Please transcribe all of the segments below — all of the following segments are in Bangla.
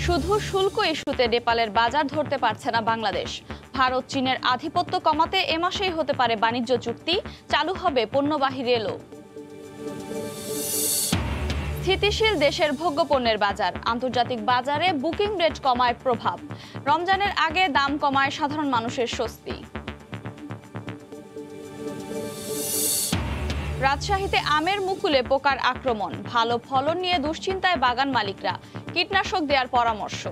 শুধু শুল্ক ইস্যুতে নেপালের বাজার ধরতে পারছে না বাংলাদেশ। ভারত চীনের আধিপত্য কমাতে এ মাসেই হতে পারে বাণিজ্য চুক্তি, চালু হবে পণ্যবাহী রেলও। স্থিতিশীল দেশের ভোগ্যপণ্যের বাজার, আন্তর্জাতিক বাজারে বুকিং রেট কমায় প্রভাব। রমজানের আগে দাম কমায় সাধারণ মানুষের স্বস্তি। রাজশাহীতে আমের মুকুলে পোকার আক্রমণ, ভালো ফলন নিয়ে দুশ্চিন্তায় বাগান মালিকরা, কীটনাশক দেওয়ার পরামর্শ।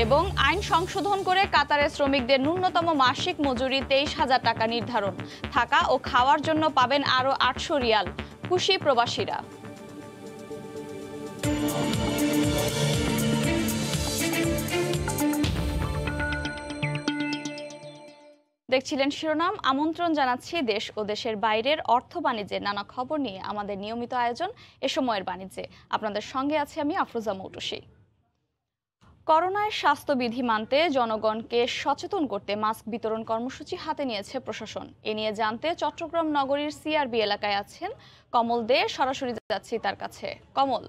এবং আইন সংশোধন করে কাতারের শ্রমিকদের ন্যূনতম মাসিক মজুরি 23,000 টাকা নির্ধারণ, থাকা ও খাওয়ার জন্য পাবেন আরও 800 রিয়াল, খুশি প্রবাসীরা। দেখছিলেন শিরোনাম। আমন্ত্রণ জানাচ্ছি দেশ ও দেশের বাইরের অর্থ বাণিজ্যের নানা খবর নিয়ে আমাদের নিয়মিত আয়োজন এ সময়ের বাণিজ্যে। আপনাদের সঙ্গে আছি আমি আফরোজা মৌটুসী। করোনায় স্বাস্থ্যবিধি মানতে জনগণকে সচেতন করতে মাস্ক বিতরণ কর্মসূচি হাতে নিয়েছে প্রশাসন। এ নিয়ে জানতে চট্টগ্রাম নগরীর সিআরবি এলাকায় আছেন কমল দে, সরাসরি যাচ্ছি তার কাছে। কমল।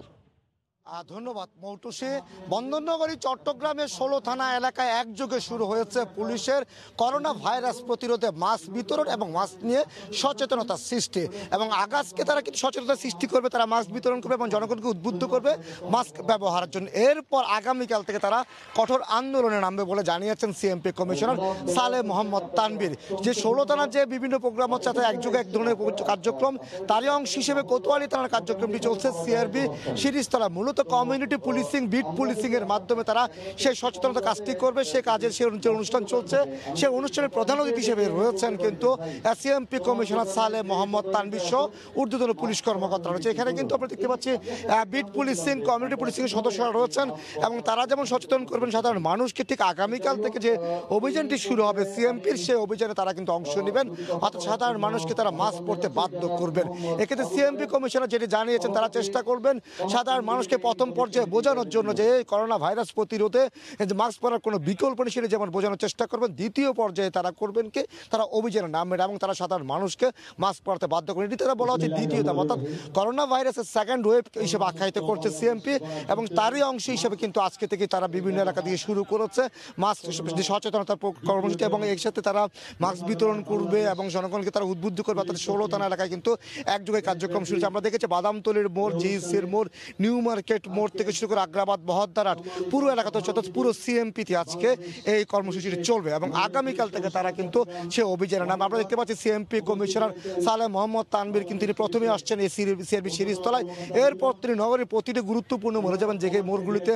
ধন্যবাদ মৌটুসী। বন্দরনগরী চট্টগ্রামের 16 থানা এলাকায় একযোগে শুরু হয়েছে পুলিশের করোনা ভাইরাস প্রতিরোধে মাস্ক বিতরণ এবং মাস্ক নিয়ে সচেতনতা সৃষ্টি। এবং আগাজকে তারা কিন্তু সচেতনতা সৃষ্টি করবে, তারা মাস্ক বিতরণ করবে এবং জনগণকে উদ্বুদ্ধ করবে মাস্ক ব্যবহারের জন্য। এরপর আগামীকাল থেকে তারা কঠোর আন্দোলনে নামবে বলে জানিয়েছেন সিএমপি কমিশনার সালেহ মোহাম্মদ তানভীর। যে 16 থানার যে বিভিন্ন প্রোগ্রাম হচ্ছে তাতে একযোগে এক ধরনের কার্যক্রম, তারই অংশ হিসেবে কোতোয়ালি থানার কার্যক্রমটি চলছে সিআরবি শিরিষতলা। মূলত কমিউনিটি পুলিশিং, বিট পুলিশিং এর মাধ্যমে তারা সেই সচেতনতা কাজটি করবে। সে কাজের সে অনুষ্ঠান চলছে, সে অনুষ্ঠানের প্রধান অতিথি হিসেবে রয়েছেন কিন্তু সিএমপি কমিশনার সালেহ মোহাম্মদ তানভীর সহ ঊর্ধ্বতন পুলিশ কর্মকর্তা রয়েছে। এখানে কিন্তু আমরা দেখতে পাচ্ছি বিট পুলিশিং, কমিউনিটি পুলিশিং এর সদস্যরা রয়েছেন এবং তারা যেমন সচেতন করবেন সাধারণ মানুষকে, ঠিক আগামীকাল থেকে যে অভিযানটি শুরু হবে সিএমপির, সেই অভিযানে তারা কিন্তু অংশ নেবেন, অর্থাৎ সাধারণ মানুষকে তারা মাস্ক পরতে বাধ্য করবেন। এক্ষেত্রে সিএমপি কমিশনার যেটি জানিয়েছেন, তারা চেষ্টা করবেন সাধারণ মানুষকে প্রথম পর্যায়ে বোঝানোর জন্য যে করোনা ভাইরাস প্রতিরোধে মাস্ক পরার কোনো বিকল্প নেই, সেটা যেমন বোঝানোর চেষ্টা করবেন। দ্বিতীয় পর্যায়ে তারা করবেন কি, তারা অভিযানে নামবেন এবং তারা সাধারণ মানুষকে মাস্ক পরাতে বাধ্য করবেন। এটি তারা বলা হচ্ছে দ্বিতীয় ধাপ, অর্থাৎ করোনা ভাইরাসের সেকেন্ড ওয়েভ হিসেবে আখ্যায়িত করছে সিএমপি এবং তারই অংশ হিসেবে কিন্তু আজকে থেকে তারা বিভিন্ন এলাকা দিয়ে শুরু করেছে মাস্ক সচেতনতার কর্মসূচি এবং এর সাথে তারা মাস্ক বিতরণ করবে এবং জনগণকে তারা উদ্বুদ্ধ করবে। অর্থাৎ 16 থানা এলাকায় কিন্তু একযোগে কার্যক্রম শুরু হচ্ছে। আমরা দেখেছি বাদামতলির মোড়, জিসির মোড়, নিউ মার্কেট মোড় থেকে শুরু করে আগ্রাবাদ, বহদ্দারহাট পুরো এলাকাতে পুরো সিএমপিতে আজকে এই কর্মসূচিটি চলবে এবং আগামীকাল থেকে তারা কিন্তু সে অভিযানের নাম। আমরা দেখতে পাচ্ছি সিএমপি কমিশনার সালেহ মোহাম্মদ তানভীর কিন্তু তিনি প্রথমে আসছেন এই সিআরবি শিরিষতলায়। এরপর তিনি নগরীর প্রতিটি গুরুত্বপূর্ণ মোড়ে যাবেন, যে মোড়গুলিতে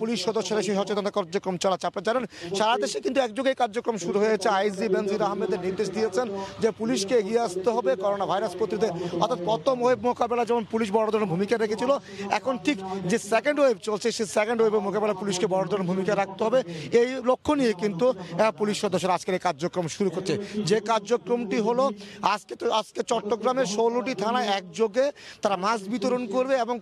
পুলিশ সদস্যরা সেই সচেতনতা কার্যক্রম চালাচ্ছে। আপনারা জানেন সারা দেশে কিন্তু একযোগে কার্যক্রম শুরু হয়েছে। আইজি বেনজির আহমেদের নির্দেশ দিয়েছেন যে পুলিশকে এগিয়ে আসতে হবে করোনা ভাইরাস প্রতিরোধে, অর্থাৎ প্রথম ওয়েভ মোকাবেলা যেমন পুলিশ বড় ধরনের ভূমিকা রেখেছিল, এখন ঠিক যে সেকেন্ড ওয়েভ চলছে সেই সেকেন্ড ওয়েভের মোকাবেলা পুলিশকে বড় ধরনের ভূমিকা রাখতে হবে। এই লক্ষ্য নিয়ে কিন্তু পুলিশ সদস্যরা আজকের এই কার্যক্রম শুরু করছে। যে কার্যক্রমটি হলো আজকে চট্টগ্রামের 16টি থানায় একযোগে তারা মাস্ক বিতরণ করবে এবং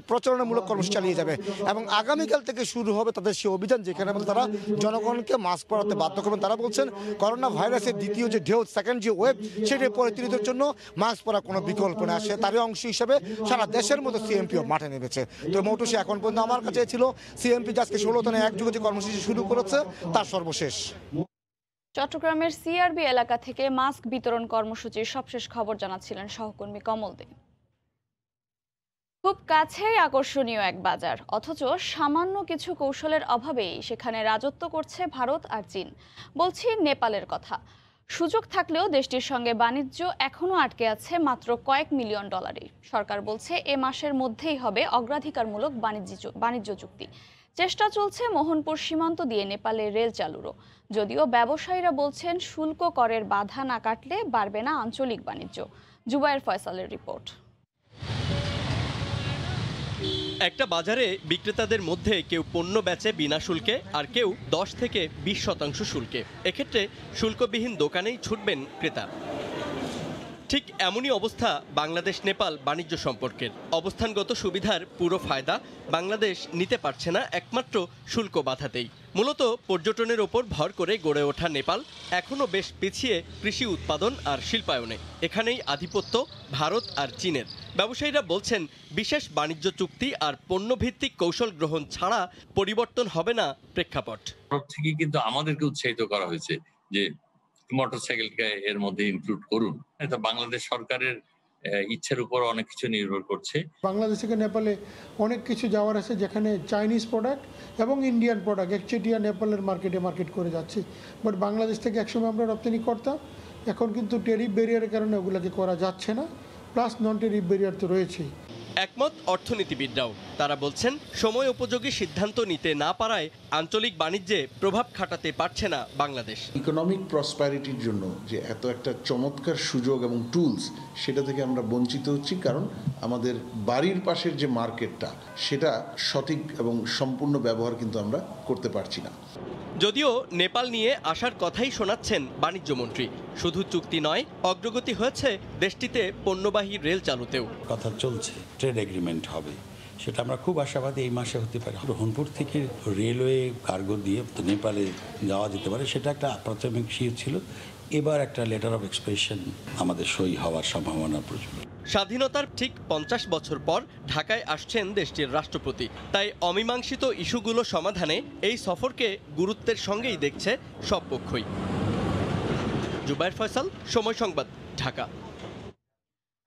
প্রচারণামূলক কর্মসূচি চালিয়ে যাবে এবং আগামীকাল থেকে শুরু হবে তাদের সেই অভিযান, যেখানে তারা জনগণকে মাস্ক পরাতে বাধ্য করবেন। তারা বলছেন করোনা ভাইরাসের দ্বিতীয় যে ঢেউ, সেকেন্ড যে ওয়েভ, সেটি প্রতিরোধের জন্য মাস্ক পরা কোনো বিকল্প না আসে। তারই অংশ হিসেবে সারা দেশের মতো সিএমপিও মাঠে নেমেছে। তো মৌটুসী, এখন পর্যন্ত আমার কাছে ছিল সিএমপি আজকে 16 থানায় একযোগে যে কর্মসূচি শুরু করেছে তার সর্বশেষ। চট্টগ্রামের সিআরবি এলাকা থেকে মাস্ক বিতরণ কর্মসূচির সবশেষ খবর জানাচ্ছিলেন সহকর্মী কমল দে। খুব কাছেই আকর্ষণীয় এক বাজার, অথচ সামান্য কিছু কৌশলের অভাবেই সেখানে রাজত্ব করছে ভারত আর চীন। বলছি নেপালের কথা। সুযোগ থাকলেও দেশটির সঙ্গে বাণিজ্য এখনও আটকে আছে মাত্র কয়েক মিলিয়ন ডলারে। সরকার বলছে এ মাসের মধ্যেই হবে অগ্রাধিকারমূলক বাণিজ্য চুক্তি। চেষ্টা চলছে মোহনপুর সীমান্ত দিয়ে নেপালে রেল চালুরও, যদিও ব্যবসায়ীরা বলছেন শুল্ক করের বাধা না কাটলে বাড়বে না আঞ্চলিক বাণিজ্য। জুবায়ের ফয়সালের রিপোর্ট। একটা বাজারে বিক্রেতাদের মধ্যে কেউ পণ্য বেচে বিনা শুল্কে, আর কেউ 10 থেকে 20% শুল্কে। এক্ষেত্রে শুল্কবিহীন দোকানেই ছুটবেন ক্রেতা। ঠিক এমনই অবস্থা বাংলাদেশ নেপাল বাণিজ্য সম্পর্কের। অবস্থানগত সুবিধার পুরো ফায়দা বাংলাদেশ নিতে পারছে না একমাত্র শুল্ক বাধাতেই। মূলত পর্যটনের ওপর ভর করে গড়ে ওঠা নেপাল এখনও বেশ পিছিয়ে কৃষি উৎপাদন আর শিল্পায়নে। এখানেই আধিপত্য ভারত আর চীনের। ব্যবসায়ীরা বলছেন বিশেষ বাণিজ্য চুক্তি আর পণ্যভিত্তিক কৌশল গ্রহণ ছাড়া পরিবর্তন হবে না প্রেক্ষাপট। থেকে কিন্তু আমাদেরকে উৎসাহিত করা হয়েছে যে মোটরসাইকেলকে এর মধ্যে ইনক্লুড করুন। এটা বাংলাদেশ সরকারের ইচ্ছার উপর অনেক কিছু নির্ভর করছে। বাংলাদেশ থেকে নেপালে অনেক কিছু যাওয়ার আছে, যেখানে চাইনিজ প্রোডাক্ট এবং ইন্ডিয়ান প্রোডাক্ট একচেটিয়া নেপালের মার্কেট করে যাচ্ছে। বাট বাংলাদেশ থেকে একসময় আমরা রপ্তানি করতাম, এখন কিন্তু ট্যারিফ ব্যারিয়ারের কারণে ওগুলোকে করা যাচ্ছে না, প্লাস নন ট্যারিফ ব্যারিয়ার তো রয়েছেই। একমত অর্থনীতিবিদরাও। তারা বলছেন সময় উপযোগী সিদ্ধান্ত নিতে না পারায় আঞ্চলিক বাণিজ্যে প্রভাব খাটাতে পারছে না বাংলাদেশ। ইকোনমিক প্রসপ্যারিটির জন্য যে এত একটা চমৎকার সুযোগ এবং টুলস, সেটা থেকে আমরা বঞ্চিত হচ্ছি, কারণ আমাদের বাড়ির পাশের যে মার্কেটটা সেটা সঠিক এবং সম্পূর্ণ ব্যবহার কিন্তু আমরা করতে পারছি না। যদিও নেপাল নিয়ে আসার কথাই শোনাচ্ছেন বাণিজ্যমন্ত্রী। শুধু চুক্তি নয়, অগ্রগতি হয়েছে দেশটিতে পণ্যবাহী রেল চালুতেও। কথা চলছে, ট্রেড এগ্রিমেন্ট হবে, সেটা আমরা খুব আশাবাদী এই মাসে হতে পারে। রোহনপুর থেকে রেলওয়ে কার্গো দিয়ে নেপালে যাওয়া যেতে পারে, সেটা একটা প্রাথমিক ছিল। এবার একটা লেটার অফ এক্সপ্রেশন আমাদের সই হওয়ার সম্ভাবনা প্রচুর। স্বাধীনতার ঠিক 50 বছর পর ঢাকায় আসছেন দেশটির রাষ্ট্রপতি। তাই অমীমাংসিত ইস্যুগুলো সমাধানে এই সফরকে গুরুত্বের সঙ্গেই দেখছে সব পক্ষই। জুবায়ের ফয়সাল, সময় সংবাদ, ঢাকা।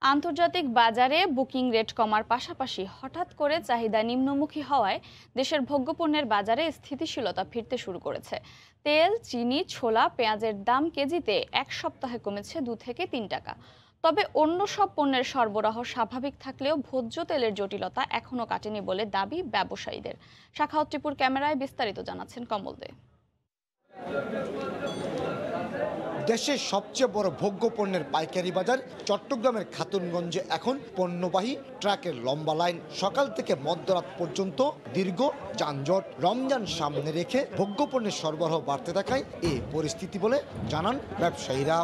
আন্তর্জাতিক বাজারে বুকিং রেট কমার পাশাপাশি হঠাৎ করে চাহিদা নিম্নমুখী হওয়ায় দেশের ভোগ্যপণ্যের বাজারে স্থিতিশীলতা ফিরতে শুরু করেছে। তেল, চিনি, ছোলা, পেঁয়াজের দাম কেজিতে এক সপ্তাহে কমেছে 2 থেকে 3 টাকা। তবে অন্য সব পণ্যের সরবরাহ স্বাভাবিক থাকলেও ভোজ্য তেলের জটিলতা এখনও কাটেনি বলে দাবি ব্যবসায়ীদের। শাখাওয়াত টিপুর ক্যামেরায় বিস্তারিত জানাচ্ছেন কমল দে। দেশের সবচেয়ে বড় ভোগ্য পণ্যের পাইকারি বাজার চট্টগ্রামের খাতুনগঞ্জে এখন পণ্যবাহী ট্রাকের লম্বা লাইন। সকাল থেকে মধ্যরাত পর্যন্ত দীর্ঘ যানজট। রমজান সামনে রেখে ভোগ্য পণ্যের সরবরাহ বাড়তে থাকায় এই পরিস্থিতি বলে জানান ব্যবসায়ীরা।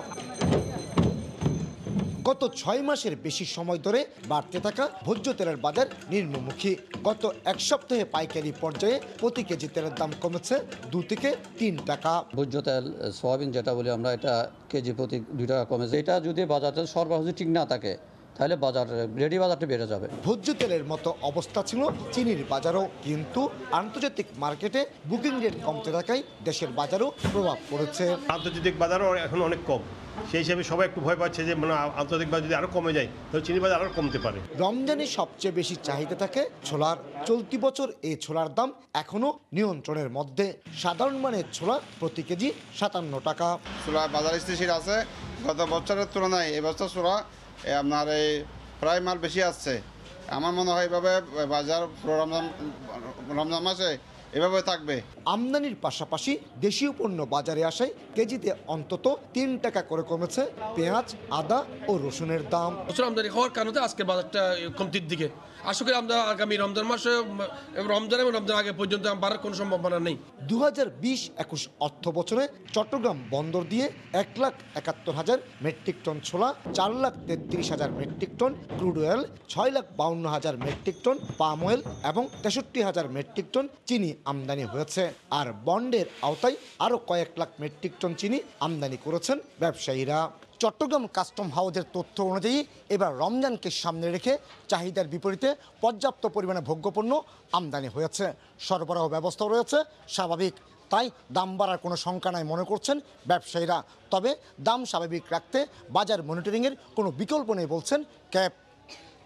গত 6 মাসের বেশি সময় ধরে বাড়তে থাকা ভোজ্য তেলের বাজার নিম্নমুখী। গত এক সপ্তাহে পাইকারি পর্যায়ে প্রতি কেজি তেলের দাম কমেছে 2 থেকে 3 টাকা। ভোজ্য তেল সয়াবিন যেটা বলি আমরা, এটা কেজি প্রতি 2 টাকা কমেছে। এটা যদি বাজারটা সরবরাহ ঠিক না থাকে তাহলে রেডি বাজারটা বেড়ে যাবে। ভোজ্য তেলের মতো অবস্থা ছিল চিনির বাজারও, কিন্তু আন্তর্জাতিক মার্কেটে বুকিং রেট কমতে থাকায় দেশের বাজারও প্রভাব পড়েছে। আন্তর্জাতিক বাজারও এখন অনেক কম, সেই হিসাবে সবাই একটু ভয় পাচ্ছে যে আন্তর্জাতিক বাজার যদি আরো কমে যায় তাহলে চিনি বাজার আরো কমতে পারে। রমজানে সবচেয়ে বেশি চাহিদা থাকে ছোলার। চলতি বছর এই ছোলার দাম এখনো নিয়ন্ত্রণের মধ্যে। সাধারণ মানের ছোলা প্রতি কেজি 57 টাকা। ছোলা বাজার স্থিতিশীল আছে। গত বছরের তুলনায় এবছর ছোলা আপনার এই প্রায় মাল বেশি আসছে। আমার মনে হয় এভাবে বাজার রমজান মাসে এভাবে থাকবে। আমদানির পাশাপাশি দেশীয় পণ্য বাজারে আসায় কেজিতে অন্তত 3 টাকা করে কমেছে পেঁয়াজ, আদা ও রসুনের দাম। আমদানি হওয়ার কারণে আজকে বাজারটা কমতির দিকে। আশা করি আমরা আগামী রমজান মাসে রমজান এবং রমজান আগে পর্যন্ত বাড়ার কোনো সম্ভাবনা নেই। 2020-21 অর্থ বছরে চট্টগ্রাম বন্দর দিয়ে 1,71,000 মেট্রিক টন ছোলা, 4,33,000 metric ton crude oil, 6,52,000 metric ton palm oil এবং 63,000 মেট্রিক টন চিনি আমদানি হয়েছে। আর বন্ডের আওতায় আরও কয়েক লাখ মেট্রিক টন চিনি আমদানি করেছেন ব্যবসায়ীরা। চট্টগ্রাম কাস্টম হাউসের তথ্য অনুযায়ী এবার রমজানকে সামনে রেখে চাহিদার বিপরীতে পর্যাপ্ত পরিমাণে ভোগ্যপণ্য আমদানি হয়েছে। সরবরাহ ব্যবস্থা রয়েছে স্বাভাবিক, তাই দাম বাড়ার কোনো শঙ্কা নাই মনে করছেন ব্যবসায়ীরা। তবে দাম স্বাভাবিক রাখতে বাজার মনিটরিংয়ের কোনো বিকল্প নেই বলছেন ক্যাপ।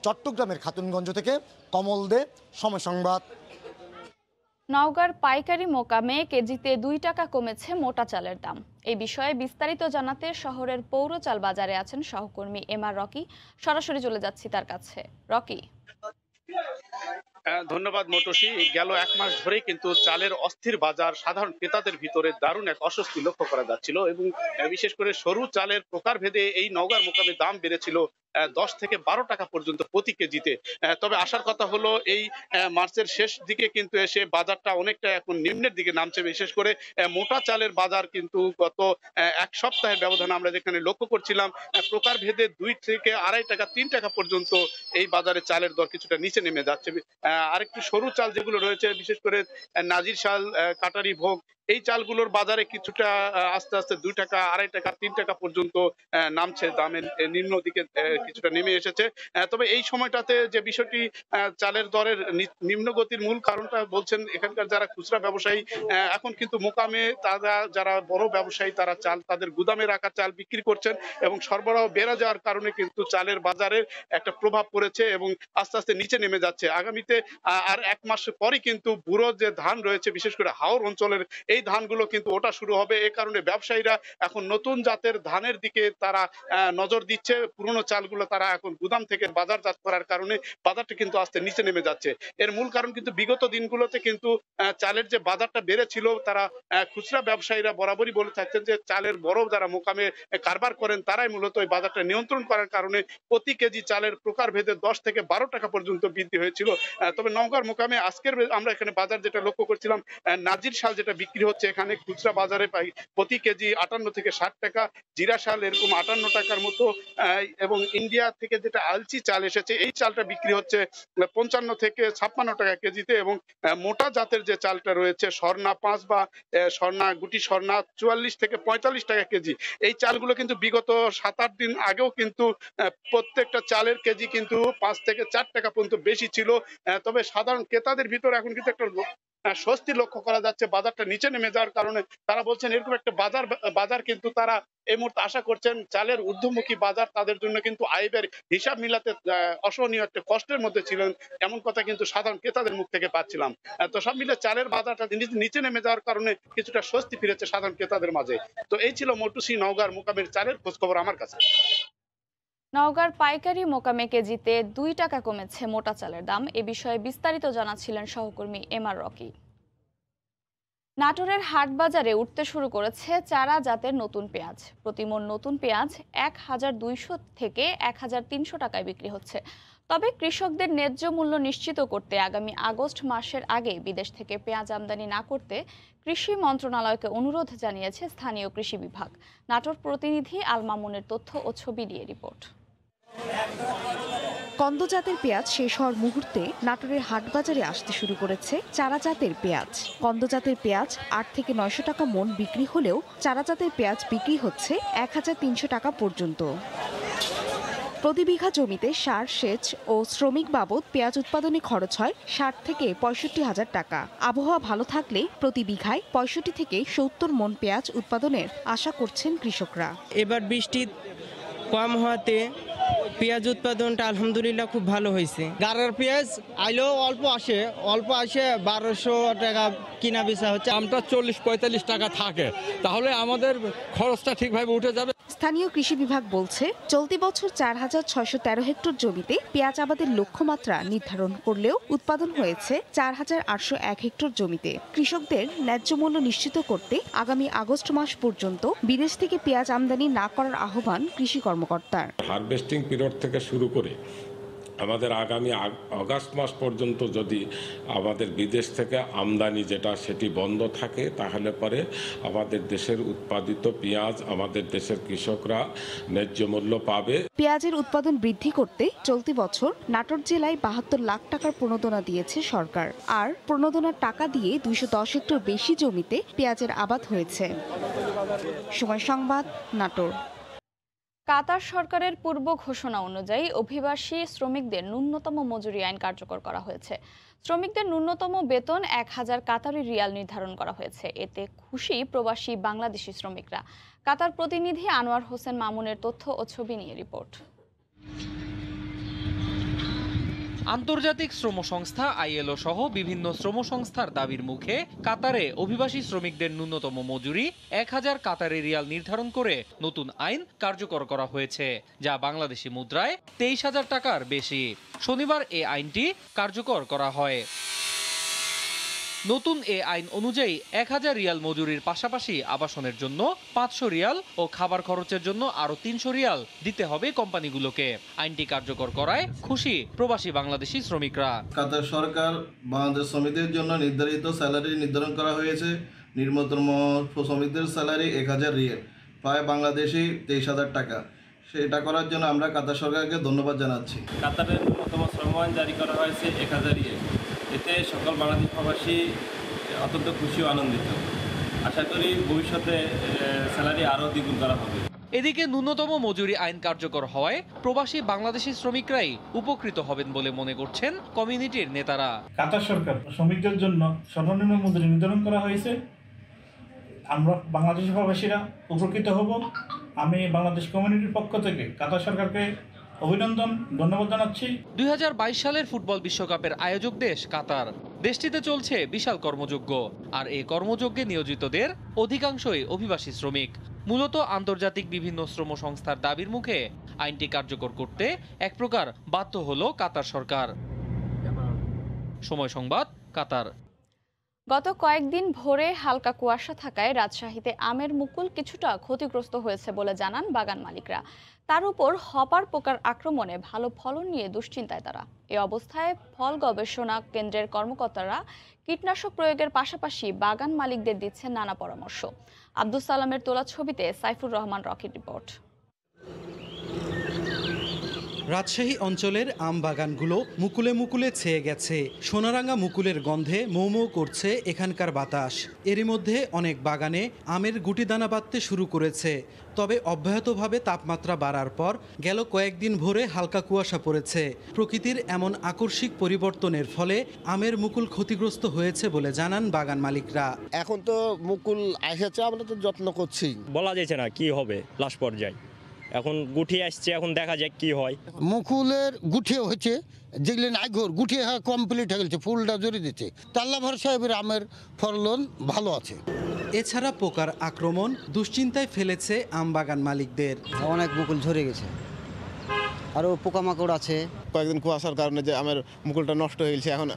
চট্টগ্রামের খাতুনগঞ্জ থেকে কমল দে, সময় সংবাদ। নওগাঁর পাইকারি মোকামে কেজিতে 2 টাকা কমেছে মোটা চালের দাম। এই বিষয়ে বিস্তারিত জানাতে শহরের পৌর চাল বাজারে আছেন সহকর্মী এমআর রকি। সরাসরি চলে যাচ্ছি তার কাছে। রকি। ধন্যবাদ মোটসি। গেল 1 মাস ধরেই কিন্তু চালের অস্থির বাজার সাধারণ ক্রেতাদের ভিতরে দারুণ এক অস্বস্তি লক্ষ্য করা যাচ্ছিল এবং বিশেষ করে সরু চালের প্রকারভেদে এই নওগাঁর মোকামে দাম বেড়েছিল 10 থেকে 12 টাকা পর্যন্ত প্রতি কেজিতে। তবে আসার কথা হলো এই মার্চের শেষ দিকে কিন্তু এসে বাজারটা অনেকটা এখন নিম্নের দিকে নামছে। বিশেষ করে মোটা চালের বাজার কিন্তু গত এক সপ্তাহের ব্যবধানে আমরা যেখানে লক্ষ্য করছিলাম প্রকারভেদে 2 থেকে 2.5 টাকা 3 টাকা পর্যন্ত এই বাজারে চালের দর কিছুটা নিচে নেমে যাচ্ছে। আরেকটু সরু চাল যেগুলো রয়েছে বিশেষ করে নাজির শাল, কাটারি ভোগ, এই চালগুলোর বাজারে কিছুটা আস্তে আস্তে 2 টাকা 2.5 টাকা 3 টাকা পর্যন্ত নামছে, দামের নিম্ন দিকে কিছুটা নেমে এসেছে। তবে এই সময়টাতে যে বিষয়টি চালের দরের নিম্ন গতির মূল কারণটা বলছেন এখানকার যারা খুচরা ব্যবসায়ী, এখন কিন্তু মোকামে তারা যারা বড় ব্যবসায়ী তারা চাল তাদের গুদামে রাখা চাল বিক্রি করছেন এবং সরবরাহ বেড়ে যাওয়ার কারণে কিন্তু চালের বাজারে একটা প্রভাব পড়েছে এবং আস্তে আস্তে নিচে নেমে যাচ্ছে। আগামীতে আর 1 মাস পরই কিন্তু বুড়ো যে ধান রয়েছে বিশেষ করে হাওর অঞ্চলের এই ধানগুলো কিন্তু ওটা শুরু হবে। এই কারণে ব্যবসায়ীরা এখন নতুন জাতের ধানের দিকে তারা নজর দিচ্ছে। পুরনো চালগুলো তারা এখন গুদাম থেকে বাজারজাত করার কারণে বাজারটা কিন্তু আস্তে নিচে নেমে যাচ্ছে। এর মূল কারণ কিন্তু বিগত দিনগুলোতে কিন্তু চালের যে বাজারটা বেড়েছিল তারা খুচরা ব্যবসায়ীরা বরাবরই বলে থাকছেন যে চালের বড় যারা মোকামে কারবার করেন তারাই মূলত এই বাজারটা নিয়ন্ত্রণ করার কারণে প্রতি কেজি চালের প্রকারভেদে 10 থেকে 12 টাকা পর্যন্ত বৃদ্ধি হয়েছিল। তবে নওগাঁর মোকামে আজকের আমরা এখানে বাজার যেটা লক্ষ্য করছিলাম, নাজির শাল যেটা বিক্রি হচ্ছে এখানে খুচরা বাজারে পাই প্রতি কেজি 58 থেকে 60 টাকা, জিরা শাল এরকম 58 টাকার মতো, এবং ইন্ডিয়া থেকে যেটা আলচি চাল এসেছে এই চালটা বিক্রি হচ্ছে 55 থেকে 56 টাকা কেজিতে এবং মোটা জাতের যে চালটা রয়েছে স্বর্ণা 5 বা স্বর্ণা গুটি স্বর্ণা 44 থেকে 45 টাকা কেজি। এই চালগুলো কিন্তু বিগত 7-8 দিন আগেও কিন্তু প্রত্যেকটা চালের কেজি কিন্তু 5 থেকে 4 টাকা পর্যন্ত বেশি ছিল। তবে সাধারণ ক্রেতাদের ভিতরে এখন কিন্তু একটা স্বস্তি লক্ষ্য করা যাচ্ছে বাজারটা নিচে নেমে যাওয়ার কারণে। তারা বলছেন এরকম একটা বাজার কিন্তু তারা এই মুহূর্তে আশা করছেন। চালের ঊর্ধ্বমুখী বাজার তাদের জন্য কিন্তু আয়ের হিসাব মিলাতে অসহনীয় একটা কষ্টের মধ্যে ছিলেন, এমন কথা কিন্তু সাধারণ ক্রেতাদের মুখ থেকে পাচ্ছিলাম। তো সব মিলে চালের বাজারটা নিচে নেমে যাওয়ার কারণে কিছুটা স্বস্তি ফিরেছে সাধারণ ক্রেতাদের মাঝে। তো এই ছিল মটুসি নওগাঁর মোকামের চালের খোঁজখবর আমার কাছে। নওগাঁর পাইকারি মোকামে কেজিতে 2 টাকা কমেছে মোটা চালের দাম। এ বিষয়ে বিস্তারিত জানাচ্ছিলেন সহকর্মী এমআর রকি। নাটোরের হাট বাজারে উঠতে শুরু করেছে চারা জাতের নতুন পেঁয়াজ। প্রতিমণ নতুন পেঁয়াজ 1200 থেকে 1300 টাকায় বিক্রি হচ্ছে। তবে কৃষকদের ন্যায্য মূল্য নিশ্চিত করতে আগামী আগস্ট মাসের আগে বিদেশ থেকে পেঁয়াজ আমদানি না করতে কৃষি মন্ত্রণালয়কে অনুরোধ জানিয়েছে স্থানীয় কৃষি বিভাগ। নাটোর প্রতিনিধি আল মামুনের তথ্য ও ছবি দিয়ে রিপোর্ট। কন্দ জাতের পেঁয়াজ শেষ হওয়ার মুহূর্তে নাটোরের হাট বাজারে আসতে শুরু করেছে চারা জাতের পেঁয়াজ। কন্দ জাতের পেঁয়াজ 8 থেকে 900 টাকা মন বিক্রি হলেও চারা জাতের পেঁয়াজ বিক্রি হচ্ছে 1300 টাকা পর্যন্ত। প্রতি বিঘা জমিতে সার, সেচ ও শ্রমিক বাবদ পেঁয়াজ উৎপাদনে খরচ হয় 60 থেকে 65 হাজার টাকা। আবহাওয়া ভালো থাকলে প্রতি বিঘায় 65 থেকে 70 মন পেঁয়াজ উৎপাদনের আশা করছেন কৃষকরা। এবার বৃষ্টি কম হওয়াতে পেঁয়াজ উৎপাদনটা আলহামদুলিল্লাহ খুব ভালো হয়েছে। গাড়ার পেঁয়াজ আইলেও অল্প আসে 1200 টাকা কিনা বেচা হচ্ছে। আমটা 40-45 টাকা থাকে, তাহলে আমাদের খরচটা ঠিকভাবে উঠে যাবে। স্থানীয় কৃষি বিভাগ বলছে চলতি বছর 4613 হেক্টর জমিতে পেঁয়াজ আবাদের লক্ষ্যমাত্রা নির্ধারণ করলেও উৎপাদন হয়েছে 4801 হেক্টর জমিতে। কৃষকদের ন্যায্য মূল্য নিশ্চিত করতে আগামী আগস্ট মাস পর্যন্ত বিদেশ থেকে পেঁয়াজ আমদানি না করার আহ্বান কৃষি কর্মকর্তার। হারভেস্টিং পিরিয়ড থেকে শুরু করে আমাদের আগামী আগস্ট মাস পর্যন্ত যদি আমাদের বিদেশ থেকে আমদানি যেটা সেটি বন্ধ থাকে তাহলে পরে আমাদের দেশের উৎপাদিত পেঁয়াজ আমাদের দেশের কৃষকরা ন্যায্য মূল্য পাবে। পেঁয়াজের উৎপাদন বৃদ্ধি করতে চলতি বছর নাটোর জেলায় 72 লাখ টাকার প্রণোদনা দিয়েছে সরকার। আর প্রণোদনার টাকা দিয়ে 210 হেক্টর বেশি জমিতে পেঁয়াজের আবাদ হয়েছে। সময় সংবাদ, নাটোর। কাতার সরকারের পূর্ব ঘোষণা অনুযায়ী অভিবাসী শ্রমিকদের ন্যূনতম মজুরি আইন কার্যকর করা হয়েছে। শ্রমিকদের ন্যূনতম বেতন 1000 কাতারি রিয়াল নির্ধারণ করা হয়েছে। এতে খুশি প্রবাসী বাংলাদেশি শ্রমিকরা। কাতার প্রতিনিধি আনোয়ার হোসেন মামুনের তথ্য ও ছবি নিয়ে রিপোর্ট। আন্তর্জাতিক শ্রম সংস্থা আইএলও সহ বিভিন্ন শ্রম সংস্থার দাবির মুখে কাতারে অভিবাসী শ্রমিকদের ন্যূনতম মজুরি 1000 কাতারি রিয়াল নির্ধারণ করে নতুন আইন কার্যকর করা হয়েছে, যা বাংলাদেশি মুদ্রায় 23,000 টাকার বেশি। শনিবার এই আইনটি কার্যকর করা হয়। নতুন এ আইন অনুযায়ী 1000 রিয়াল মজুরির পাশাপাশি আবাসনের জন্য 500 রিয়াল ও খাবার খরচের জন্য আরো 300 রিয়াল দিতে হবে কোম্পানিগুলোকে। আইনটি কার্যকর করায় খুশি প্রবাসী বাংলাদেশি শ্রমিকরা। কাতার সরকার বাংলাদেশ শ্রমিকদের জন্য নির্ধারিত স্যালারি নির্ধারণ করা হয়েছে। নিম্নতম শ্রমিকদের স্যালারি 1000 রিয়াল, প্রায় বাংলাদেশি 23,000 টাকা। সেটা করার জন্য আমরা কাতার সরকারকে ধন্যবাদ জানাচ্ছি। কাতারের ন্যূনতম শ্রম আইন জারি করা হয়েছে 1000 রিয়াল। এতে সকল বাংলাদেশ প্রবাসী অত্যন্ত খুশি ও আনন্দিত। আশা করি ভবিষ্যতে স্যালারি আরও দ্বিগুণ করা হবে। এদিকে ন্যূনতম মজুরি আইন কার্যকর হওয়ায় প্রবাসী বাংলাদেশি শ্রমিকরাই উপকৃত হবেন বলে মনে করছেন কমিউনিটির নেতারা। কাতার সরকার শ্রমিকদের জন্য সর্বনিম্ন মজুরি নির্ধারণ করা হয়েছে। আমরা বাংলাদেশি প্রবাসীরা উপকৃত হব। আমি বাংলাদেশ কমিউনিটির পক্ষ থেকে কাতার সরকারকে অভিনন্দন, ধন্যবাদ জানাচ্ছি। 2022 সালের ফুটবল বিশ্বকাপের আয়োজক দেশ কাতার। দেশটিতে চলছে বিশাল কর্মযজ্ঞ, আর এই কর্মযজ্ঞে নিয়োজিতদের অধিকাংশই অভিবাসী শ্রমিক। মূলত আন্তর্জাতিক বিভিন্ন শ্রম সংস্থার দাবির মুখে আইনটি কার্যকর করতে এক প্রকার বাধ্য হলো কাতার সরকার। সময় সংবাদ, কাতার। গত কয়েকদিন ভোরে হালকা কুয়াশা থাকায় রাজশাহীতে আমের মুকুল কিছুটা ক্ষতিগ্রস্ত হয়েছে বলে জানান বাগান মালিকরা। তার উপর হপার পোকার আক্রমণে ভালো ফলন নিয়ে দুশ্চিন্তায় তারা। এ অবস্থায় ফল গবেষণা কেন্দ্রের কর্মকর্তারা কীটনাশক প্রয়োগের পাশাপাশি বাগান মালিকদের দিচ্ছেন নানা পরামর্শ। আব্দুল সালামের তোলা ছবিতে সাইফুর রহমান রকির রিপোর্ট। রাজশাহী অঞ্চলের আম বাগানগুলো মুকুলে মুকুলে ছেয়ে গেছে। সোনারাঙা মুকুলের গন্ধে মৌ মৌ করছে এখানকার বাতাস। এরই মধ্যে অনেক বাগানে আমের গুটি দানা বাঁধতে শুরু করেছে। তবে অব্যাহতভাবে তাপমাত্রা বাড়ার পর গেল কয়েকদিন ভোরে হালকা কুয়াশা পড়েছে। প্রকৃতির এমন আকস্মিক পরিবর্তনের ফলে আমের মুকুল ক্ষতিগ্রস্ত হয়েছে বলে জানান বাগান মালিকরা। এখন তো মুকুল এসেছে, আমরা তো যত্ন করছি, বলা যাচ্ছে না কি হবে লাস্ট পর্যায়ে। এখন গুটি আসছে, এখন দেখা যাক কি হয়। মুকুলের গুঠিয়ে হয়েছে, যেগুলি নাই ঘর গুঠিয়ে কমপ্লিট হয়ে গেছে, ফুলটা জড়িয়ে দিচ্ছে। তাল্লা ভর সাহেবের আমের ফলন ভালো আছে। এছাড়া পোকার আক্রমণ দুশ্চিন্তায় ফেলেছে আম বাগান মালিকদের। অনেক মুকুল ঝরে গেছে, আরও পোকামাকড় আছে। কয়েকদিন কুয়াশার কারণে যে আমের মুকুলটা নষ্ট হয়ে গেছে, এখন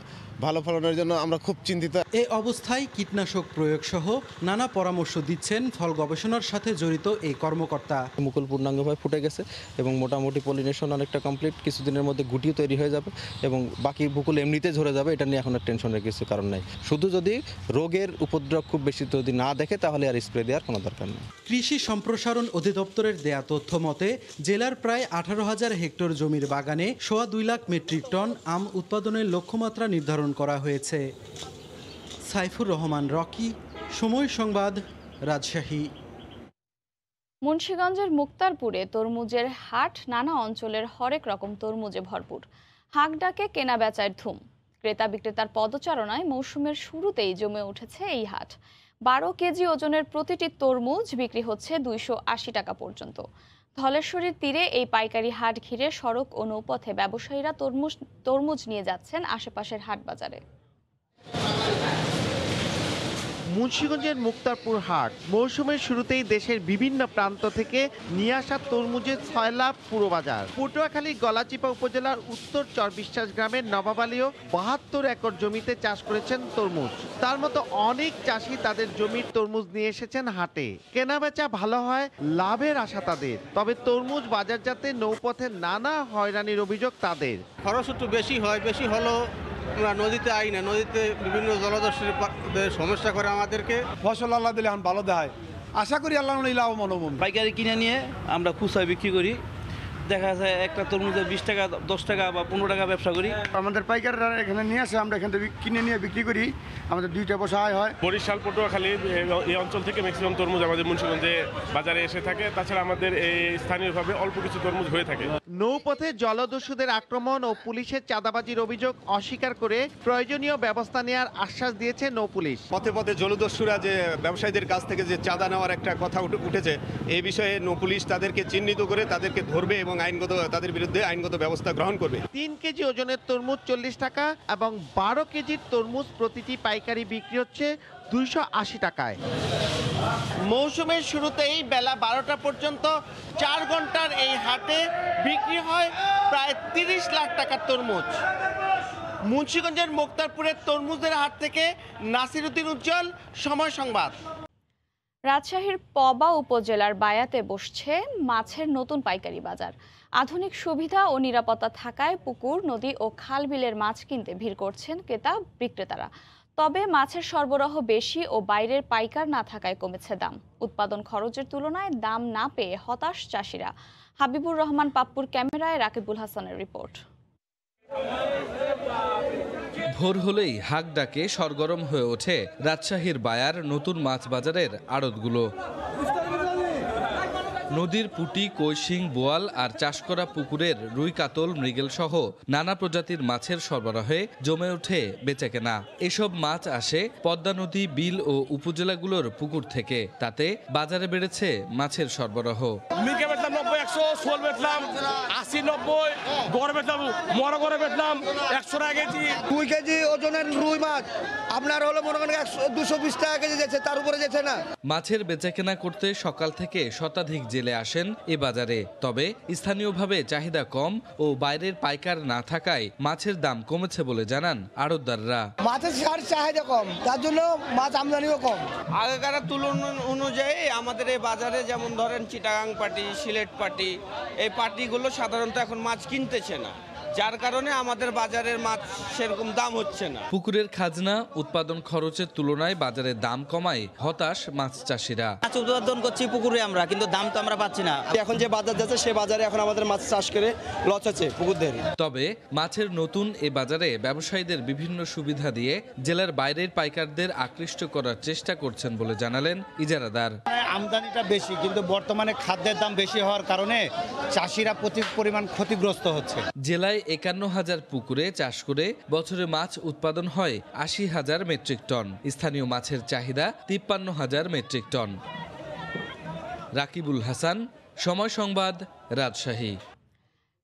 ভালো ফলনের জন্য আমরা খুব চিন্তিত। এই অবস্থায় কীটনাশক প্রয়োগ সহ নানা পরামর্শ দিচ্ছেন ফল গবেষণার সাথে জড়িত এই কর্মকর্তা। মুকুল পূর্ণাঙ্গভাবে ফুটে গেছে এবং মোটামুটি পলিনেশন অনেকটা কমপ্লিট। কিছুদিনের মধ্যে গুটিও তৈরি হয়ে যাবে এবং বাকি মুকুল এমনিতে ঝরে যাবে। এটা নিয়ে এখন আর টেনশনের কিছু কারণ নাই। শুধু যদি রোগের উপদ্রব খুব বেশি যদি না দেখে তাহলে আর স্প্রে দেওয়ার কোনো দরকার নেই। কৃষি সম্প্রসারণ অধিদপ্তরের দেয়া তথ্য মতে জেলার প্রায় 18,000 হেক্টর জমির বাগানে 2.25 লাখ মেট্রিক টন আম উৎপাদনের লক্ষ্যমাত্রা নির্ধারণ করা হয়েছে। সাইফুর রহমান রকি, সময় সংবাদ, রাজশাহী। মুন্সিগঞ্জের মুক্তারপুরে তরমুজের হাট নানা অঞ্চলের হরেক রকম তরমুজে ভরপুর। হাঁক ডাকে কেনা বেচার ধুম। ক্রেতা বিক্রেতার পদচারণায় মৌসুমের শুরুতেই জমে উঠেছে এই হাট। 12 কেজি ওজনের প্রতিটি তরমুজ বিক্রি হচ্ছে 280 টাকা পর্যন্ত। ধলেশ্বরীর তীরে এই পাইকারি হাট ঘিরে সড়ক ও নৌপথে ব্যবসায়ীরা তরমুজ নিয়ে যাচ্ছেন আশেপাশের হাট বাজারে। মুন্সিগঞ্জের মুক্তারপুর হাট মৌসুমের শুরুতেই দেশের বিভিন্ন প্রান্ত থেকে নিয়ে আসা তরমুজের 6 লাখ পুরো বাজার। পটুয়াখালী গলাচিপা উপজেলার উত্তর চরবিশ্বাস গ্রামের নবাবালীয় 72 একর জমিতে চাষ করেছেন তরমুজ। তার মতো অনেক চাষি তাদের জমির তরমুজ নিয়ে এসেছেন হাটে। কেনাবেচা ভালো হয়, লাভের আশা তাদের। তবে তরমুজ বাজারজাতে নৌপথে নানা হয়রানির অভিযোগ তাদের। খরচ একটু বেশি হয়, বেশি হলো আমরা নদীতে আই না, নদীতে বিভিন্ন জলদস্যুর সমস্যা করে আমাদেরকে। ফসল আল্লাহ দিলে এখন ভালো দেয়, আশা করি আল্লাহ লাভ মনোবম। পাইকারি কিনে নিয়ে আমরা খুচরা বিক্রি করি। দেখা যায় একটা তরমুজে 20 টাকা, 10 টাকা বা 15 টাকা ব্যবসা করি। আমাদের পাইকাররা এখানে নিয়ে আসে, আমরা এখান থেকে কিনে নিয়ে বিক্রি করি। আমাদের 2টা পয়সা আয় হয়। বরিশাল, পটুয়াখালী এই অঞ্চল থেকে ম্যাক্সিমাম তরমুজ আমাদের মুন্সিগঞ্জে বাজারে এসে থাকে। তাছাড়া আমাদের এই স্থানীয়ভাবে অল্প কিছু তরমুজ হয়ে থাকে। নৌপথে জলদস্যুদের আক্রমণ ও পুলিশের চাঁদাবাজির অভিযোগ অস্বীকার করে প্রয়োজনীয় ব্যবস্থা নেওয়ার আশ্বাস দিয়েছে নৌপুলিশ। পথে পথে জলদস্যুরা যে ব্যবসায়ীদের কাছ থেকে যে চাঁদা নেওয়ার একটা কথা উঠেছে, এই বিষয়ে নৌপুলিশ তাদেরকে চিহ্নিত করে তাদেরকে ধরবে এবং তাদের বিরুদ্ধে আইনগত ব্যবস্থা গ্রহণ করবে। 3 কেজি ওজনের তরমুজ 40 টাকা এবং 12 কেজির তরমুজ প্রতিটি পাইকারি বিক্রি হচ্ছে 280 টাকায়। মৌসুমের শুরুতেই বেলা 12টা পর্যন্ত 4 ঘন্টার এই হাটে বিক্রি হয় প্রায় 30 লাখ টাকার তরমুজ। মুন্সিগঞ্জের মোক্তারপুরের তরমুজের হাট থেকে নাসিরউদ্দিন উজ্জ্বল, সময় সংবাদ। রাজশাহীর পবা উপজেলার বায়াতে বসছে মাছের নতুন পাইকারি বাজার। আধুনিক সুবিধা ও নিরাপত্তা থাকায় পুকুর, নদী ও খাল বিলের মাছ কিনতে ভিড় করছেন ক্রেতা বিক্রেতারা। তবে মাছের সরবরাহ বেশি ও বাইরের পাইকার না থাকায় কমেছে দাম। উৎপাদন খরচের তুলনায় দাম না পেয়ে হতাশ চাষিরা। হাবিবুর রহমান পাপ্পুর ক্যামেরায় রাকিবুল হাসানের রিপোর্ট। ভোর হলেই হাক ডাকে সরগরম হয়ে ওঠে রাজশাহীর বায়ার নতুন মাছ বাজারের আড়তগুলো। নদীর পুঁটি, কৈশিং, বোয়াল আর চাষ করা পুকুরের রুই, কাতল, মৃগেল সহ নানা প্রজাতির মাছের সরবরাহে জমে ওঠে বেচাকেনা। এসব মাছ আসে পদ্মা নদী, বিল ও উপজেলাগুলোর পুকুর থেকে। তাতে বাজারে বেড়েছে মাছের সরবরাহ। মির্গে বেচলাম 90, 100, শোল বেচলাম 80, 90, গড় বেচলাম, মরা গড়ে বেচলাম 100 টাকা কেজি। 2 কেজি ওজনের রুই মাছ আপনার হলো মনে করেন 220 টাকা কেজি যাচ্ছে, তার উপরে যাচ্ছে না। মাছের বেচাকেনা করতে সকাল থেকে শতাধিক জেলে আসেন এ বাজারে। তবে স্থানীয়ভাবে চাহিদা কম ও বাইরের পাইকার না থাকায় মাছের দাম কমেছে বলে জানান আড়তদাররা। মাছের চাহিদা কম, তার জন্য মাছ আমদানিও কম। আগেকার তুলনা অনুযায়ী আমাদের এই বাজারে যেমন ধরেন চিটাগাং পাটি, সিলেট পাটি, এই পাটিগুলো সাধারণত এখন মাছ কিনতেছে না, যার কারণে আমাদের বাজারের মাছ সেরকম দাম হচ্ছে না। পুকুরের খাজনা, উৎপাদন খরচের তুলনায় বাজারে দাম কমায় হতাশ মাছ চাষিরা। মাছ উৎপাদন করছি পুকুরে আমরা, কিন্তু দাম তো আমরা পাচ্ছি না। এখন যে বাজার যাচ্ছে সে বাজারে এখন আমাদের মাছ চাষ করে লস হচ্ছে পুকুরদের। তবে মাছের নতুন এ বাজারে ব্যবসায়ীদের বিভিন্ন সুবিধা দিয়ে জেলার বাইরের পাইকারদের আকৃষ্ট করার চেষ্টা করছেন বলে জানালেন ইজারাদার। আমদানিটা বেশি, কিন্তু বর্তমানে খাদ্যের দাম বেশি হওয়ার কারণে চাষিরা প্রচুর পরিমাণ ক্ষতিগ্রস্ত হচ্ছে। জেলায় 51,000 পুকুরে চাষ করে বছরে মাছ উৎপাদন হয় 80,000 মেট্রিক টন। স্থানীয় মাছের চাহিদা 53,000 মেট্রিক টন। রাকিবুল হাসান, সময় সংবাদ, রাজশাহী।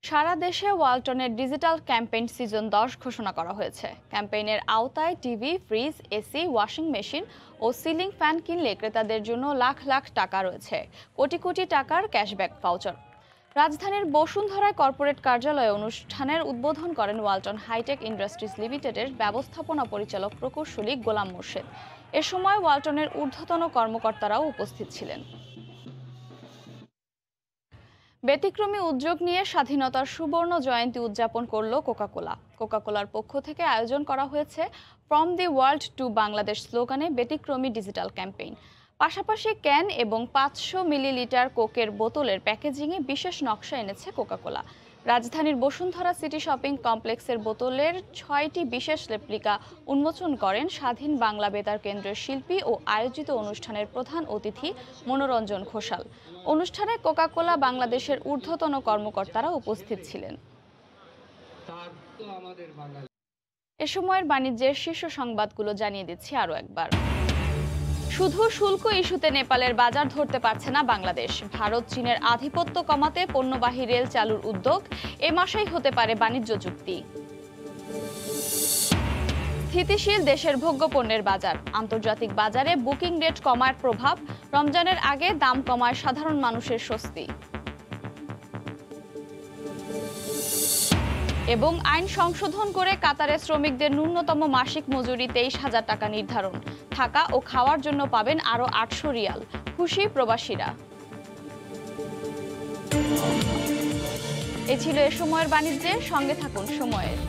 সারা দেশে ওয়ালটনের ডিজিটাল ক্যাম্পেইন সিজন 10 ঘোষণা করা হয়েছে। ক্যাম্পেইনের আওতায় TV, fridge, AC, washing machine ও সিলিং ফ্যান কিনলে ক্রেতাদের জন্য লাখ লাখ টাকা রয়েছে কোটি কোটি টাকার ক্যাশব্যাক ভাউচার। রাজধানীর বসুন্ধরায় কর্পোরেট কার্যালয়ে অনুষ্ঠানের উদ্বোধন করেন ওয়ালটন হাইটেক ইন্ডাস্ট্রিজ লিমিটেডের ব্যবস্থাপনা পরিচালক প্রকৌশলী গোলাম মোর্শেদ। এ সময় ওয়ালটনের ঊর্ধ্বতন কর্মকর্তারাও উপস্থিত ছিলেন। ব্যতিক্রমী উদ্যোগ নিয়ে স্বাধীনতার সুবর্ণ জয়ন্তী উদযাপন করল কোকাকোলা। কোকাকোলার পক্ষ থেকে আয়োজন করা হয়েছে from the world to Bangladesh স্লোগানে ব্যতিক্রমী ডিজিটাল ক্যাম্পেইন। পাশাপাশি ক্যান এবং 500 মিলিলিটার কোকের বোতলের প্যাকেজিংয়ে বিশেষ নকশা এনেছে কোকাকোলা। রাজধানীর বসুন্ধরা সিটি শপিং কমপ্লেক্সের বোতলের 6টি বিশেষ রেপ্লিকা উন্মোচন করেন স্বাধীন বাংলা বেতার কেন্দ্রের শিল্পী ও আয়োজিত অনুষ্ঠানের প্রধান অতিথি মনোরঞ্জন ঘোষাল। অনুষ্ঠানে কোকাকোলা বাংলাদেশের ঊর্ধ্বতন কর্মকর্তারা উপস্থিত ছিলেন। এ সময়ের বাণিজ্যের শীর্ষ সংবাদগুলো জানিয়ে দিচ্ছি আরও একবার। শুধু শুল্ক ইস্যুতে নেপালের বাজার ধরতে পারছে না বাংলাদেশ। ভারত চীনের আধিপত্য কমাতে পণ্যবাহী রেল চালুর উদ্যোগ। এ মাসেই হতে পারে বাণিজ্য চুক্তি। স্থিতিশীল দেশের ভোগ্যপণ্যের বাজার। আন্তর্জাতিক বাজারে বুকিং রেট কমার প্রভাব। রমজানের আগে দাম কমায় সাধারণ মানুষের স্বস্তি। এবং আইন সংশোধন করে কাতারে শ্রমিকদের ন্যূনতম মাসিক মজুরি 23,000 টাকা নির্ধারণ। থাকা ও খাওয়ার জন্য পাবেন আরও 800 রিয়াল। খুশি প্রবাসীরা। এ ছিল এ সময়ের বাণিজ্যের সঙ্গে থাকুন সময়ের।